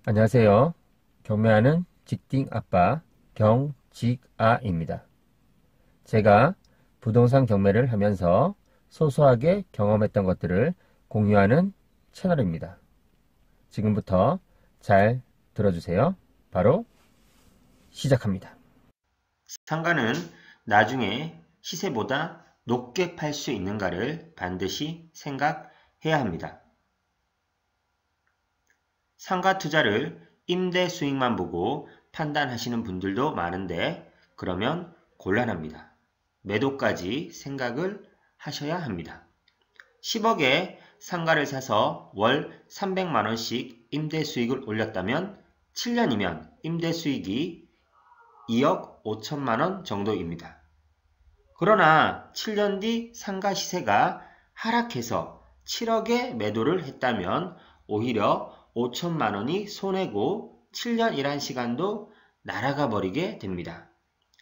안녕하세요. 경매하는 직딩 아빠 경직아입니다. 제가 부동산 경매를 하면서 소소하게 경험했던 것들을 공유하는 채널입니다. 지금부터 잘 들어주세요. 바로 시작합니다. 상가는 나중에 시세보다 높게 팔 수 있는가를 반드시 생각해야 합니다. 상가 투자를 임대 수익만 보고 판단하시는 분들도 많은데 그러면 곤란합니다. 매도까지 생각을 하셔야 합니다. 10억에 상가를 사서 월 300만원씩 임대 수익을 올렸다면 7년이면 임대 수익이 2억 5천만원 정도입니다. 그러나 7년 뒤 상가 시세가 하락해서 7억에 매도를 했다면 오히려 5천만원이 손해고 7년 일한 시간도 날아가 버리게 됩니다.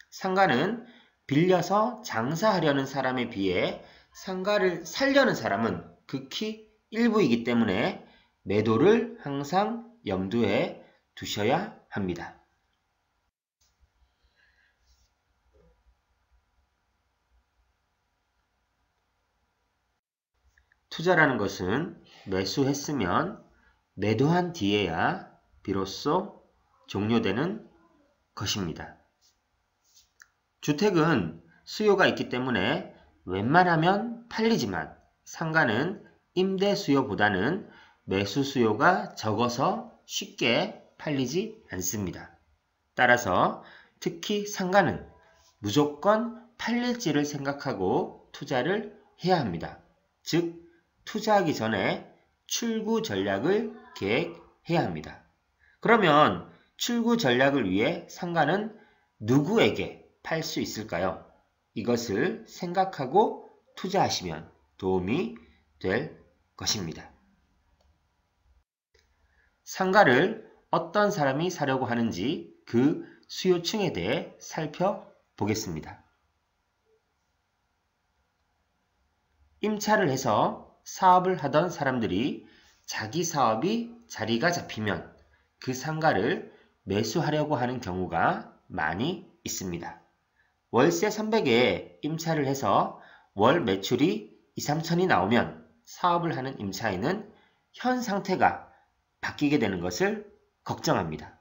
상가는 빌려서 장사하려는 사람에 비해 상가를 살려는 사람은 극히 일부이기 때문에 매도를 항상 염두에 두셔야 합니다. 투자라는 것은 매수했으면 매도한 뒤에야 비로소 종료되는 것입니다. 주택은 수요가 있기 때문에 웬만하면 팔리지만 상가는 임대 수요보다는 매수 수요가 적어서 쉽게 팔리지 않습니다. 따라서 특히 상가는 무조건 팔릴지를 생각하고 투자를 해야 합니다. 즉, 투자하기 전에 출구 전략을 계획해야 합니다. 그러면 출구 전략을 위해 상가는 누구에게 팔 수 있을까요? 이것을 생각하고 투자하시면 도움이 될 것입니다. 상가를 어떤 사람이 사려고 하는지 그 수요층에 대해 살펴보겠습니다. 임차를 해서 사업을 하던 사람들이 자기 사업이 자리가 잡히면 그 상가를 매수하려고 하는 경우가 많이 있습니다. 월세 300에 임차를 해서 월 매출이 2, 3천이 나오면 사업을 하는 임차인은 현 상태가 바뀌게 되는 것을 걱정합니다.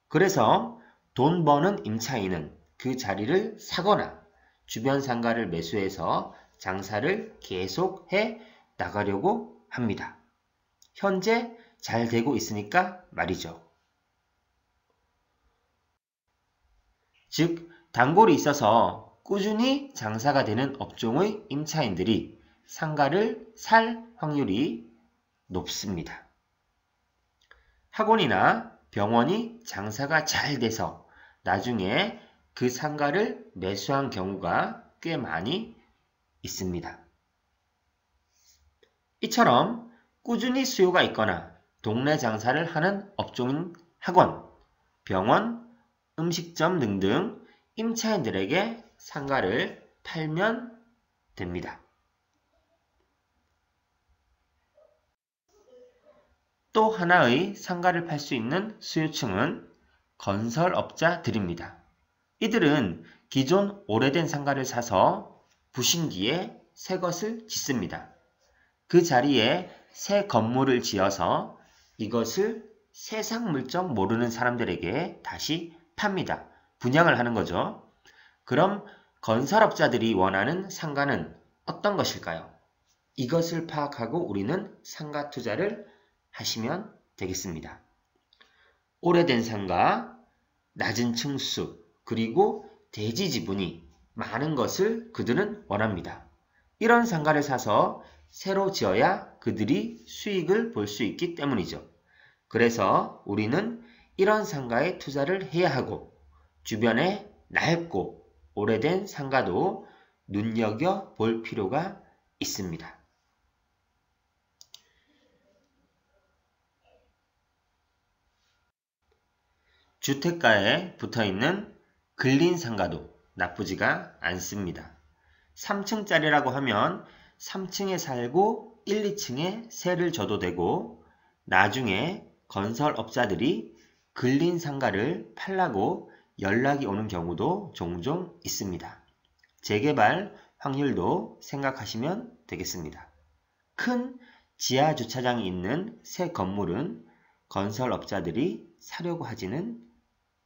그래서 돈 버는 임차인은 그 자리를 사거나 주변 상가를 매수해서 장사를 계속해 나가려고 합니다. 현재 잘 되고 있으니까 말이죠. 즉, 단골이 있어서 꾸준히 장사가 되는 업종의 임차인들이 상가를 살 확률이 높습니다. 학원이나 병원이 장사가 잘 돼서 나중에 그 상가를 매수한 경우가 꽤 많이 있습니다. 이처럼 꾸준히 수요가 있거나 동네 장사를 하는 업종인 학원, 병원, 음식점 등등 임차인들에게 상가를 팔면 됩니다. 또 하나의 상가를 팔 수 있는 수요층은 건설업자들입니다. 이들은 기존 오래된 상가를 사서 부신 뒤에 새 것을 짓습니다. 그 자리에 새 건물을 지어서 이것을 세상 물정 모르는 사람들에게 다시 팝니다. 분양을 하는 거죠. 그럼 건설업자들이 원하는 상가는 어떤 것일까요? 이것을 파악하고 우리는 상가 투자를 하시면 되겠습니다. 오래된 상가, 낮은 층수, 그리고 대지 지분이 많은 것을 그들은 원합니다. 이런 상가를 사서 새로 지어야 그들이 수익을 볼 수 있기 때문이죠. 그래서 우리는 이런 상가에 투자를 해야 하고 주변에 낡고 오래된 상가도 눈여겨볼 필요가 있습니다. 주택가에 붙어있는 근린 상가도 나쁘지가 않습니다. 3층짜리라고 하면 3층에 살고 1, 2층에 세를 져도 되고 나중에 건설업자들이 근린 상가를 팔라고 연락이 오는 경우도 종종 있습니다. 재개발 확률도 생각하시면 되겠습니다. 큰 지하 주차장이 있는 새 건물은 건설업자들이 사려고 하지는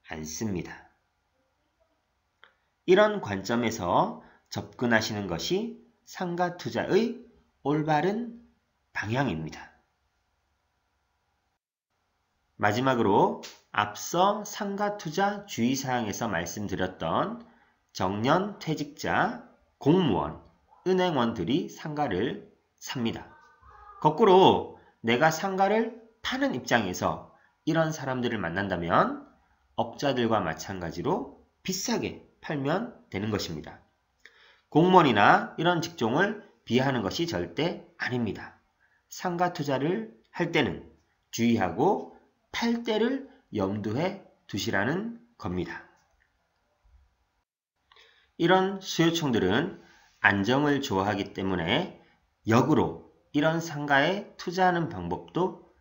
않습니다. 이런 관점에서 접근하시는 것이 상가 투자의 올바른 방향입니다. 마지막으로 앞서 상가 투자 주의사항에서 말씀드렸던 정년 퇴직자, 공무원, 은행원들이 상가를 삽니다. 거꾸로 내가 상가를 파는 입장에서 이런 사람들을 만난다면 업자들과 마찬가지로 비싸게 팔면 되는 것입니다. 공무원이나 이런 직종을 비하하는 것이 절대 아닙니다. 상가 투자를 할 때는 주의하고 팔 때를 염두에 두시라는 겁니다. 이런 수요층들은 안정을 좋아하기 때문에 역으로 이런 상가에 투자하는 방법도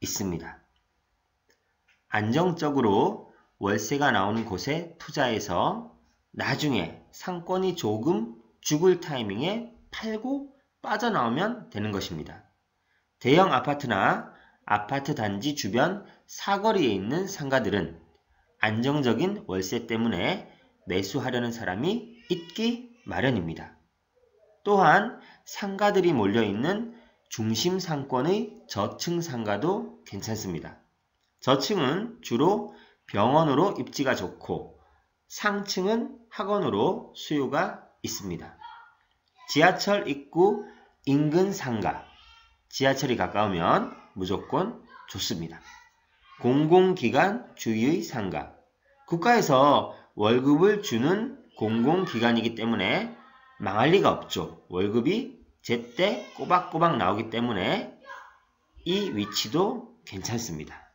있습니다. 안정적으로 월세가 나오는 곳에 투자해서 나중에 상권이 조금 죽을 타이밍에 팔고 빠져나오면 되는 것입니다. 대형 아파트나 아파트 단지 주변 사거리에 있는 상가들은 안정적인 월세 때문에 매수하려는 사람이 있기 마련입니다. 또한 상가들이 몰려있는 중심 상권의 저층 상가도 괜찮습니다. 저층은 주로 병원으로 입지가 좋고 상층은 학원으로 수요가 있습니다. 지하철 입구 인근 상가, 지하철이 가까우면 무조건 좋습니다. 공공기관 주위의 상가, 국가에서 월급을 주는 공공기관이기 때문에 망할 리가 없죠. 월급이 제때 꼬박꼬박 나오기 때문에 이 위치도 괜찮습니다.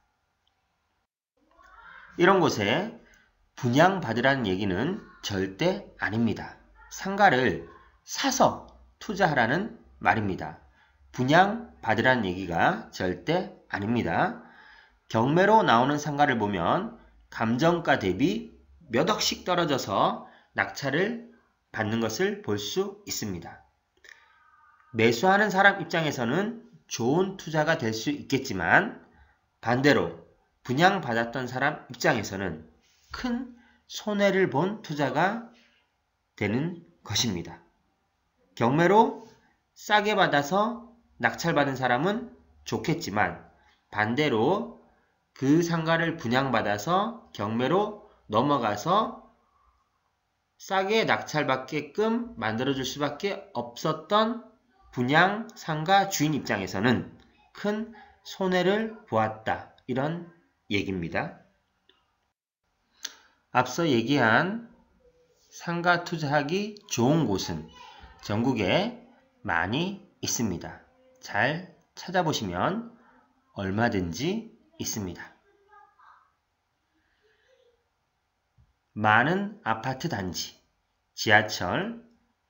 이런 곳에 분양받으라는 얘기는 절대 아닙니다. 상가를 사서 투자하라는 말입니다. 분양받으라는 얘기가 절대 아닙니다. 경매로 나오는 상가를 보면 감정가 대비 몇 억씩 떨어져서 낙찰을 받는 것을 볼 수 있습니다. 매수하는 사람 입장에서는 좋은 투자가 될 수 있겠지만 반대로 분양받았던 사람 입장에서는 큰 손해를 본 투자가 되는 것입니다. 경매로 싸게 받아서 낙찰받은 사람은 좋겠지만 반대로 그 상가를 분양받아서 경매로 넘어가서 싸게 낙찰받게끔 만들어줄 수밖에 없었던 분양 상가 주인 입장에서는 큰 손해를 보았다. 이런 얘기입니다. 앞서 얘기한 상가 투자하기 좋은 곳은 전국에 많이 있습니다. 잘 찾아보시면 얼마든지 있습니다. 많은 아파트 단지, 지하철,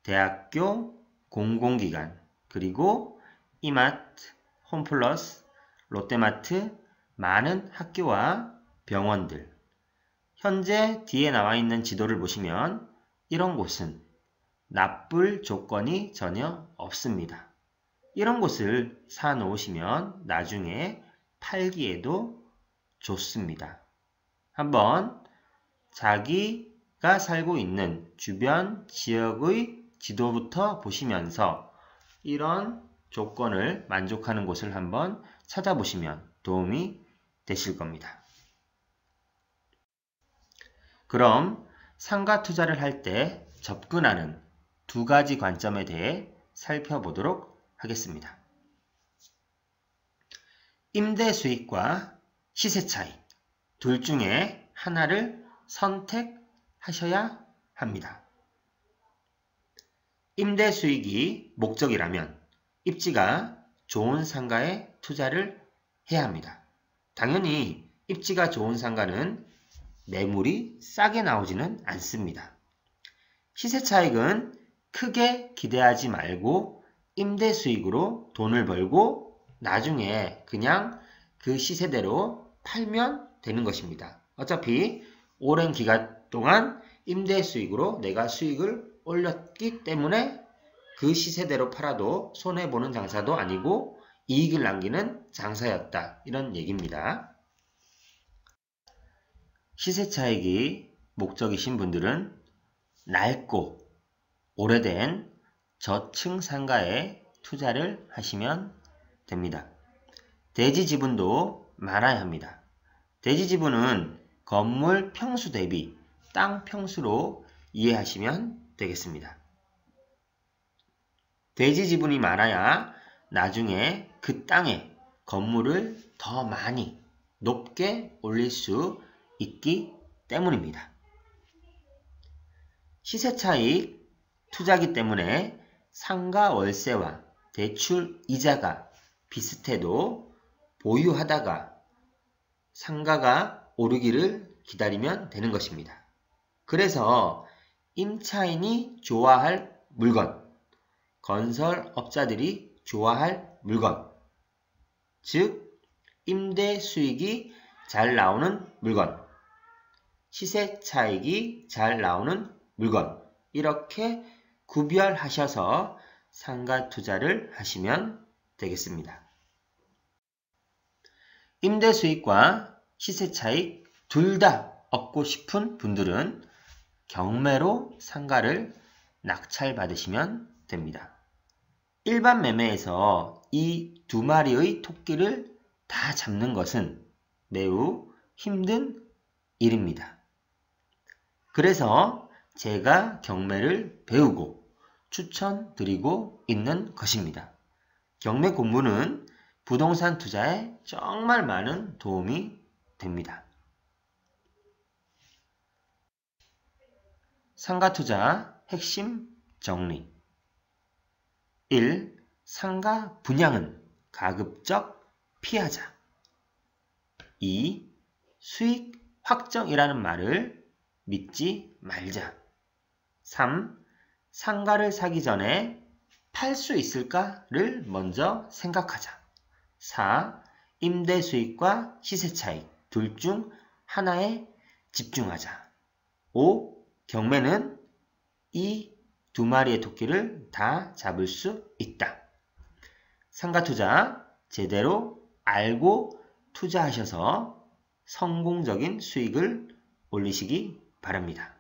대학교, 공공기관, 그리고 이마트, 홈플러스, 롯데마트, 많은 학교와 병원들. 현재 뒤에 나와 있는 지도를 보시면 이런 곳은 나쁠 조건이 전혀 없습니다. 이런 곳을 사 놓으시면 나중에 팔기에도 좋습니다. 한번 자기가 살고 있는 주변 지역의 지도부터 보시면서 이런 조건을 만족하는 곳을 한번 찾아보시면 도움이 되실 겁니다. 그럼 상가 투자를 할 때 접근하는 두 가지 관점에 대해 살펴보도록 하겠습니다. 임대 수익과 시세 차익, 둘 중에 하나를 선택하셔야 합니다. 임대 수익이 목적이라면 입지가 좋은 상가에 투자를 해야 합니다. 당연히 입지가 좋은 상가는 매물이 싸게 나오지는 않습니다. 시세 차익은 크게 기대하지 말고 임대 수익으로 돈을 벌고 나중에 그냥 그 시세대로 팔면 되는 것입니다. 어차피 오랜 기간 동안 임대 수익으로 내가 수익을 올렸기 때문에 그 시세대로 팔아도 손해보는 장사도 아니고 이익을 남기는 장사였다. 이런 얘기입니다. 시세 차익이 목적이신 분들은 낡고 오래된 저층 상가에 투자를 하시면 됩니다. 대지 지분도 많아야 합니다. 대지 지분은 건물 평수 대비 땅 평수로 이해하시면 되겠습니다. 대지 지분이 많아야 나중에 그 땅에 건물을 더 많이 높게 올릴 수 있기 때문입니다. 시세 차익 투자기 때문에 상가 월세와 대출 이자가 비슷해도 보유하다가 상가가 오르기를 기다리면 되는 것입니다. 그래서 임차인이 좋아할 물건, 건설업자들이 좋아할 물건, 즉 임대 수익이 잘 나오는 물건, 시세 차익이 잘 나오는 물건, 이렇게 구별하셔서 상가 투자를 하시면 되겠습니다. 임대 수익과 시세 차익 둘 다 얻고 싶은 분들은 경매로 상가를 낙찰받으시면 됩니다. 일반 매매에서 이 두 마리의 토끼를 다 잡는 것은 매우 힘든 일입니다. 그래서 제가 경매를 배우고 추천드리고 있는 것입니다. 경매 공부는 부동산 투자에 정말 많은 도움이 됩니다. 상가 투자 핵심 정리 1. 상가 분양은 가급적 피하자. 2. 수익 확정이라는 말을 믿지 말자. 3. 상가를 사기 전에 팔 수 있을까를 먼저 생각하자. 4. 임대 수익과 시세 차익 둘 중 하나에 집중하자. 5. 경매는 이 두 마리의 토끼를 다 잡을 수 있다. 상가 투자 제대로 알고 투자하셔서 성공적인 수익을 올리시기 바랍니다.